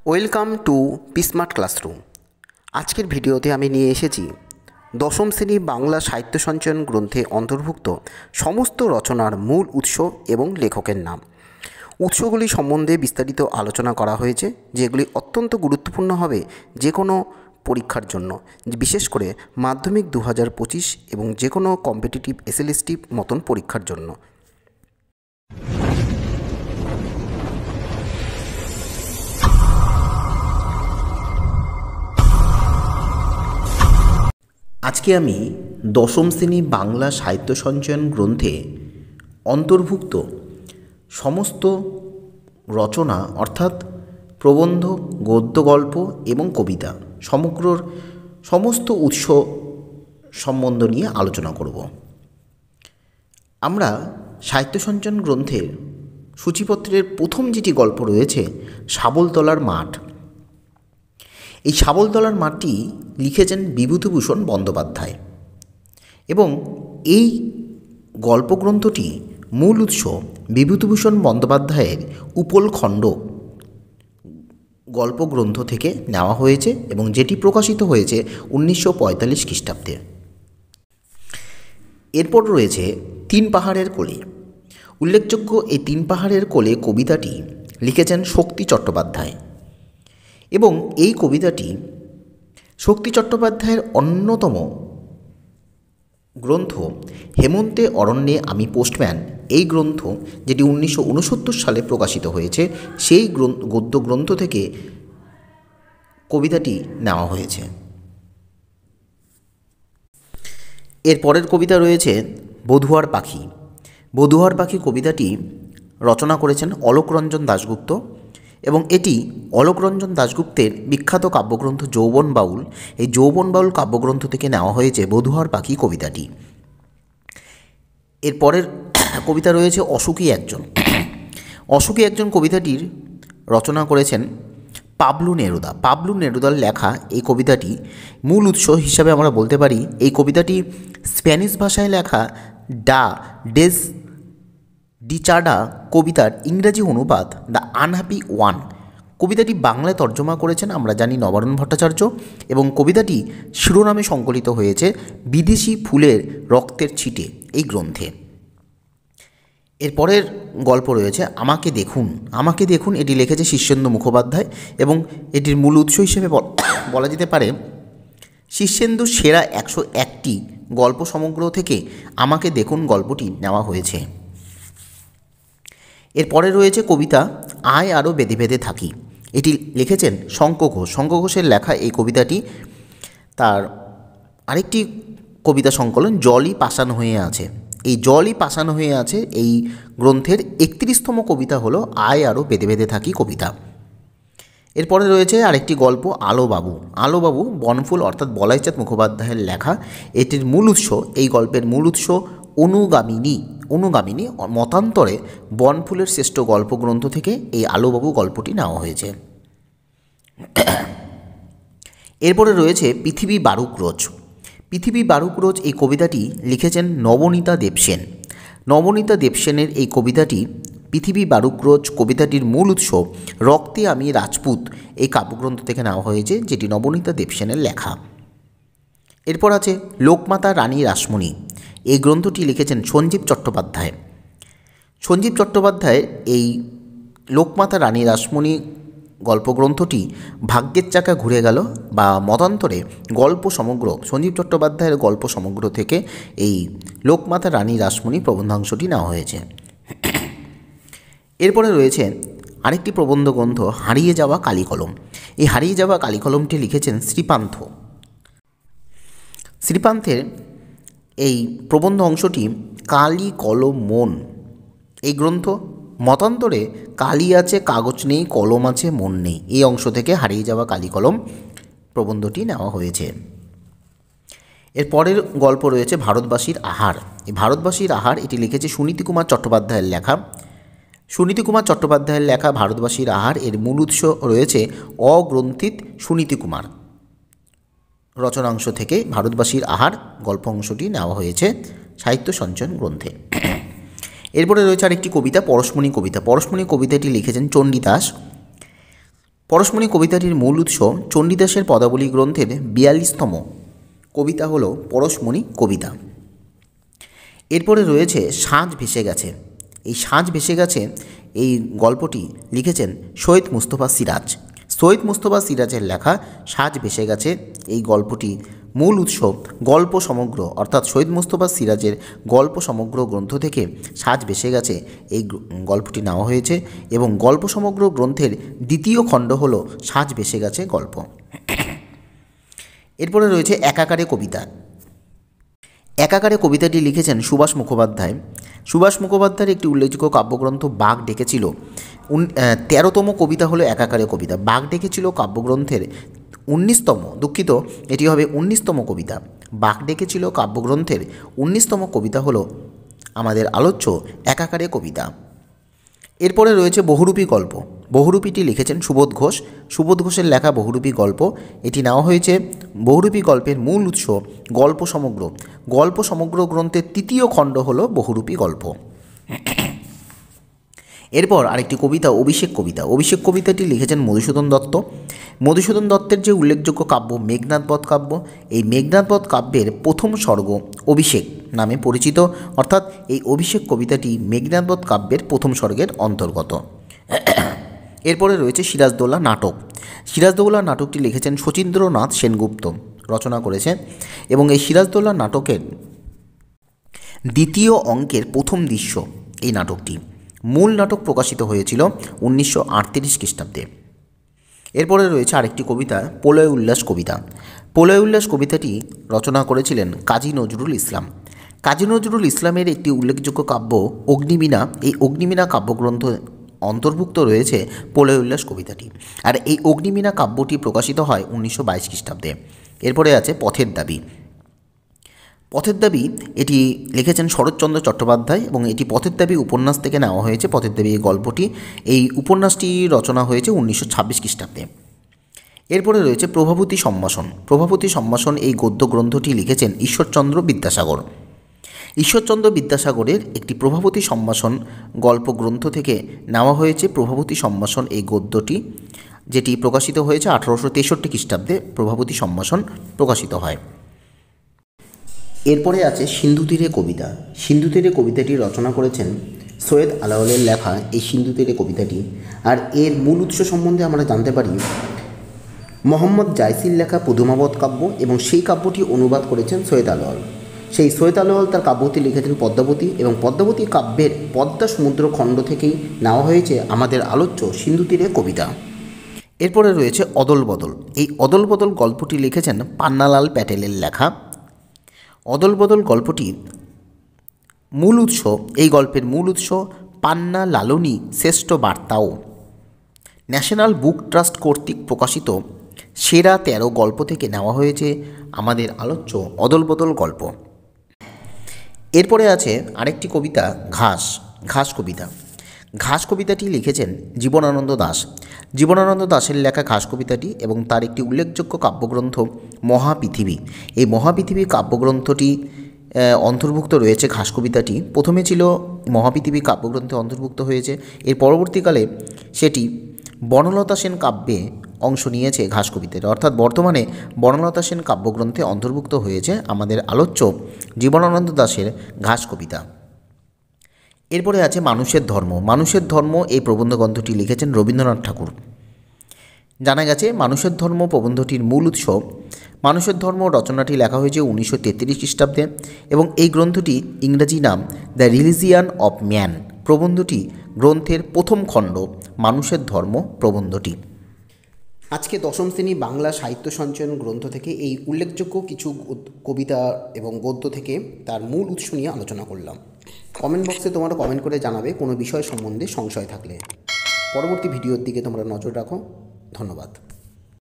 Welcome to smart classroom. আজকের ভিডিওতে আমি নিয়ে এসেছি দশম শ্রেণী বাংলা সাহিত্য সঞ্চয়ন গ্রন্থে অন্তর্ভুক্ত সমস্ত রচনার মূল উৎস এবং লেখকের নাম। উৎসগুলি সম্বন্ধে বিস্তারিত আলোচনা করা হয়েছে, যেগুলি অত্যন্ত গুরুত্বপূর্ণ হবে যে কোনো পরীক্ষার জন্য, বিশেষ করে মাধ্যমিক 2025 এবং যে কোনো কম্পিটিটিভ এসএলএসটি মতন পরীক্ষার জন্য। আজকে আমি দশম শ্রেণী বাংলা সাহিত্য সঞ্চয়ন গ্রন্থে অন্তর্ভুক্ত সমস্ত রচনা অর্থাৎ প্রবন্ধ, গদ্য, গল্প এবং কবিতা সমস্ত উৎস সম্বন্ধ নিয়ে আলোচনা করব। আমরা সাহিত্য সঞ্চয়ন গ্রন্থের সূচিপত্রের প্রথম যেটি গল্প রয়েছে শাবলতলার মাঠ। এই শাবলতলার মাঠটি লিখেছেন বিভূতিভূষণ বন্দ্যোপাধ্যায় এবং এই গল্পগ্রন্থটি মূল উৎস বিভূতিভূষণ বন্দ্যোপাধ্যায়ের উপলখণ্ড গল্পগ্রন্থ থেকে নেওয়া হয়েছে এবং যেটি প্রকাশিত হয়েছে 1945 খ্রিস্টাব্দে। এরপর রয়েছে তিন পাহাড়ের কোলে। উল্লেখযোগ্য এই তিন পাহাড়ের কোলে কবিতাটি লিখেছেন শক্তি চট্টোপাধ্যায় এবং এই কবিতাটি শক্তি চট্টোপাধ্যায়ের অন্যতম গ্রন্থ হেমন্তে অরণ্যে আমি পোস্টম্যান, এই গ্রন্থ যেটি 1969 সালে প্রকাশিত হয়েছে, সেই গদ্য গ্রন্থ থেকে কবিতাটি নেওয়া হয়েছে। এর পরের কবিতা রয়েছে বধুয়ার পাখি। বধুয়ার পাখি কবিতাটি রচনা করেছেন অলোকরঞ্জন দাশগুপ্ত এবং এটি অলোকরঞ্জন দাশগুপ্তের বিখ্যাত কাব্যগ্রন্থ যৌবন বাউল, এই যৌবন বাউল কাব্যগ্রন্থ থেকে নেওয়া হয়েছে বধুয়ার পাখি কবিতাটি। এর পরের কবিতা রয়েছে অসুখী একজন। অসুখী একজন কবিতাটির রচনা করেছেন পাবলু নেরুদা। পাবলু নেরুদার লেখা এই কবিতাটি মূল উৎস হিসাবে আমরা বলতে পারি এই কবিতাটি স্প্যানিশ ভাষায় লেখা ডা ডেস ডিচাডা কবিতার ইংরাজি অনুবাদ দ্য আনহ্যাপি ওয়ান। কবিতাটি বাংলায় তর্জমা করেছেন আমরা জানি নবারুণ ভট্টাচার্য এবং কবিতাটি শিরোনামে সংকলিত হয়েছে বিদেশি ফুলের রক্তের ছিটে এই গ্রন্থে। এরপরের গল্প রয়েছে আমাকে দেখুন। আমাকে দেখুন এটি লিখেছে শীর্ষেন্দু মুখোপাধ্যায় এবং এটির মূল উৎস হিসেবে বলা যেতে পারে শীর্ষেন্দুর সেরা 101টি গল্প সমগ্র থেকে আমাকে দেখুন গল্পটি নেওয়া হয়েছে। এরপরে রয়েছে কবিতা আয় আরও বেঁধে বেঁধে থাকি। এটি লিখেছেন শঙ্খ ঘোষ। শঙ্খ ঘোষের লেখা এই কবিতাটি। তার আরেকটি কবিতা সংকলন জলই পাষাণ হয়ে আছে। এই জলই পাষাণ হয়ে আছে এই গ্রন্থের 31তম কবিতা হলো আয় আরও বেঁধে বেঁধে থাকি কবিতা। এরপরে রয়েছে আরেকটি গল্প আলোবাবু। আলোবাবু বনফুল অর্থাৎ বলাইচাঁদ মুখোপাধ্যায়ের লেখা। এটির মূল উৎস, এই গল্পের মূল উৎস অনুগামিনী মতান্তরে বনফুলের শ্রেষ্ঠ গল্পগ্রন্থ থেকে এই আলোবাবু গল্পটি নেওয়া হয়েছে। এরপরে রয়েছে পৃথিবী বারুক রোজ। পৃথিবী বারুক রোজ এই কবিতাটি লিখেছেন নবনীতা দেবসেন। নবনীতা দেবসেনের এই কবিতাটি পৃথিবী বারুক রোজ কবিতাটির মূল উৎস রক্তে আমি রাজপুত এই কাব্যগ্রন্থ থেকে নেওয়া হয়েছে, যেটি নবনীতা দেবসেনের লেখা। এরপর আছে লোকমাতা রানী রাসমণি। এই গ্রন্থটি লিখেছেন সঞ্জীব চট্টোপাধ্যায়। সঞ্জীব চট্টোপাধ্যায়ের এই লোকমাতা রানী রাসমণি গল্পগ্রন্থটি ভাগ্যের চাকা ঘুরে গেল বা মতান্তরে গল্প সমগ্র, সঞ্জীব চট্টোপাধ্যায়ের গল্প সমগ্র থেকে এই লোকমাতা রানী রাসমণি প্রবন্ধাংশটি নেওয়া হয়েছে। এরপরে রয়েছে আরেকটি প্রবন্ধ গ্রন্থ হারিয়ে যাওয়া কালিকলম। এই হারিয়ে যাওয়া কালিকলমটি লিখেছেন শ্রীপান্থ। শ্রীপান্থের এই প্রবন্ধ অংশটি কালি কলম মন এই গ্রন্থ, মতান্তরে কালি আছে কাগজ নেই, কলম আছে মন নেই, এই অংশ থেকে হারিয়ে যাওয়া কালি কলম প্রবন্ধটি নেওয়া হয়েছে। এর পরের গল্প রয়েছে ভারতবাসীর আহার। এই ভারতবাসীর আহার এটি লিখেছে সুনীতি কুমার চট্টোপাধ্যায়ের লেখা। সুনীতি কুমার চট্টোপাধ্যায়ের লেখা ভারতবাসীর আহার এর মূল উৎস রয়েছে অগ্রন্থিত সুনীতি কুমার রচনাংশ থেকে ভারতবাসীর আহার গল্প অংশটি নেওয়া হয়েছে সাহিত্য সঞ্চয়ন গ্রন্থে। এরপরে রয়েছে আরেকটি কবিতা পরশমণি কবিতা। পরশমণি কবিতাটি লিখেছেন চণ্ডীদাস। পরশমণি কবিতাটির মূল উৎস চণ্ডীদাসের পদাবলী গ্রন্থের 42তম কবিতা হল পরশমণি কবিতা। এরপরে রয়েছে সাঁঝ ভেসে গেছে। এই সাঁঝ ভেসে গেছে এই গল্পটি লিখেছেন সৈয়দ মুস্তফা সিরাজ। সৈয়দ মুস্তফা সিরাজের লেখা সাঁঝ ভেসে গেছে এই গল্পটি মূল উৎস গল্প সমগ্র অর্থাৎ সৈয়দ মুস্তফা সিরাজের গল্প সমগ্র গ্রন্থ থেকে সাঁঝ ভেসে গেছে এই গল্পটি নেওয়া হয়েছে এবং গল্প সমগ্র গ্রন্থের দ্বিতীয় খণ্ড হল সাঁঝ ভেসে গেছে গল্প। এরপরে রয়েছে একাকারে কবিতা। একাকারে কবিতাটি লিখেছেন সুভাষ মুখোপাধ্যায়। সুভাষ মুখোপাধ্যায়ের একটি উল্লেখযোগ্য কাব্যগ্রন্থ বাঘ ডেকেছিল 13তম কবিতা হলো একাকারে কবিতা। বাঘ ডেকেছিল কাব্যগ্রন্থের 19তম, দুঃখিত, এটি হবে 19তম কবিতা। বাঘ ডেকেছিল কাব্যগ্রন্থের 19তম কবিতা হলো আমাদের আলোচ্য একাকারে কবিতা। এরপরে রয়েছে বহুরূপী গল্প। বহুরূপীটি লিখেছেন সুবোধ ঘোষ। সুবোধ ঘোষের লেখা বহুরূপী গল্প, এটি নেওয়া হয়েছে বহুরূপী গল্পের মূল উৎস গল্প সমগ্র। গল্প সমগ্র গ্রন্থের তৃতীয় খণ্ড হল বহুরূপী গল্প। এরপর আরেকটি কবিতা অভিষেক কবিতা। অভিষেক কবিতাটি লিখেছেন মধুসূদন দত্ত। মধুসূদন দত্তের যে উল্লেখযোগ্য কাব্য মেঘনাদ বধ কাব্য, এই মেঘনাদ বধ কাব্যের প্রথম স্বর্গ অভিষেক নামে পরিচিত, অর্থাৎ এই অভিষেক কবিতাটি মেঘনাদ বধ কাব্যের প্রথম স্বর্গের অন্তর্গত। এরপরে রয়েছে সিরাজদৌল্লা নাটক। সিরাজদৌল্লা নাটকটি লিখেছেন শচীন্দ্রনাথ সেনগুপ্ত, রচনা করেছে এবং এই সিরাজদৌল্লা নাটকের দ্বিতীয় অঙ্কের প্রথম দৃশ্য এই নাটকটি। মূল নাটক প্রকাশিত হয়েছিল 1938 খ্রিস্টাব্দে। এরপরে রয়েছে আরেকটি কবিতা প্রলয় উল্লাস কবিতা। প্রলয় উল্লাস কবিতাটি রচনা করেছিলেন কাজী নজরুল ইসলাম। কাজী নজরুল ইসলামের একটি উল্লেখযোগ্য কাব্য অগ্নিবীণা। এই অগ্নিবীণা কাব্যগ্রন্থ অন্তর্ভুক্ত রয়েছে প্রলয় উল্লাস কবিতাটি, আর এই অগ্নিবীণা কাব্যটি প্রকাশিত হয় 1922 খ্রিস্টাব্দে। এরপরে আছে পথের দাবি। পথের দাবি এটি লিখেছেন শরৎচন্দ্র চট্টোপাধ্যায় এবং এটি পথের দাবি উপন্যাস থেকে নেওয়া হয়েছে। পথের দাবি এই গল্পটি, এই উপন্যাসটি রচনা হয়েছে 1926 খ্রিস্টাব্দে। এরপরে রয়েছে প্রভাবতী সম্ভাষণ। প্রভাবতী সম্ভাষণ এই গদ্য গ্রন্থটি লিখেছেন ঈশ্বরচন্দ্র বিদ্যাসাগর। ঈশ্বরচন্দ্র বিদ্যাসাগরের একটি প্রভাবতী সম্ভাষণ গল্প গ্রন্থ থেকে নেওয়া হয়েছে প্রভাবতী সম্ভাষণ এই গদ্যটি, যেটি প্রকাশিত হয়েছে 1863 খ্রিস্টাব্দে। প্রভাবতী সম্ভাষণ প্রকাশিত হয়। এরপরে আছে সিন্ধু তীরে কবিতা। সিন্ধু তীরে কবিতাটি রচনা করেছেন সৈয়দ আলাওলের লেখা এই সিন্ধু তীরে কবিতাটি, আর এর মূল উৎস সম্বন্ধে আমরা জানতে পারি মোহাম্মদ জায়সির লেখা পদুমাবত কাব্য, এবং সেই কাব্যটি অনুবাদ করেছেন সৈয়দ আলাওল। সেই সৈয়দ আলাওল তার কাব্যটি লিখেছেন পদ্মাবতী, এবং পদ্মাবতী কাব্যের পদ্মা সমুদ্র খণ্ড থেকেই নেওয়া হয়েছে আমাদের আলোচ্য সিন্ধু তীরে কবিতা। এরপরে রয়েছে অদল বদল। এই অদল বদল গল্পটি লিখেছেন পান্নালাল প্যাটেলের লেখা। অদল বদল গল্পটি মূল উৎস, এই গল্পের মূল উৎস পান্না লালনী শ্রেষ্ঠ বার্তাও। ন্যাশনাল বুক ট্রাস্ট কর্তৃক প্রকাশিত সেরা 13 গল্প থেকে নেওয়া হয়েছে আমাদের আলোচ্য অদল বদল গল্প। এরপরে আছে আরেকটি কবিতা ঘাস। ঘাস কবিতা। ঘাস কবিতাটি লিখেছেন জীবনানন্দ দাশ। জীবনানন্দ দাশের লেখা ঘাস কবিতাটি এবং তার একটি উল্লেখযোগ্য কাব্যগ্রন্থ মহাপৃথিবী। এই মহাপৃথিবী কাব্যগ্রন্থটি অন্তর্ভুক্ত রয়েছে ঘাস কবিতাটি। প্রথমে ছিল মহাপৃথিবী কাব্যগ্রন্থে অন্তর্ভুক্ত হয়েছে, এর পরবর্তীকালে সেটি বনলতা সেন কাব্যে অংশ নিয়েছে ঘাস কবিতাটি, অর্থাৎ বর্তমানে বনলতা সেন কাব্যগ্রন্থে অন্তর্ভুক্ত হয়েছে আমাদের আলোচ্য জীবনানন্দ দাশের ঘাস কবিতা। এরপরে আছে মানুষের ধর্ম। মানুষের ধর্ম এই প্রবন্ধ গ্রন্থটি লিখেছেন রবীন্দ্রনাথ ঠাকুর। জানা গেছে মানুষের ধর্ম প্রবন্ধটির মূল উৎস মানুষের ধর্ম রচনাটি লেখা হয়েছে 1933 খ্রিস্টাব্দে এবং এই গ্রন্থটি ইংরেজি নাম দ্য রিলিজিয়ান অফ ম্যান। প্রবন্ধটি গ্রন্থের প্রথম খণ্ড মানুষের ধর্ম প্রবন্ধটি। আজকে দশম শ্রেণী বাংলা সাহিত্য সঞ্চয়ন গ্রন্থ থেকে এই উল্লেখযোগ্য কিছু কবিতা এবং গদ্য থেকে তার মূল উৎস নিয়ে আলোচনা করলাম। কমেন্ট বক্সে তোমরা কমেন্ট করে জানাবে কোনো বিষয় সম্বন্ধে সংশয় থাকলে। পরবর্তী ভিডিওর দিকে তোমরা নজর রাখো। ধন্যবাদ।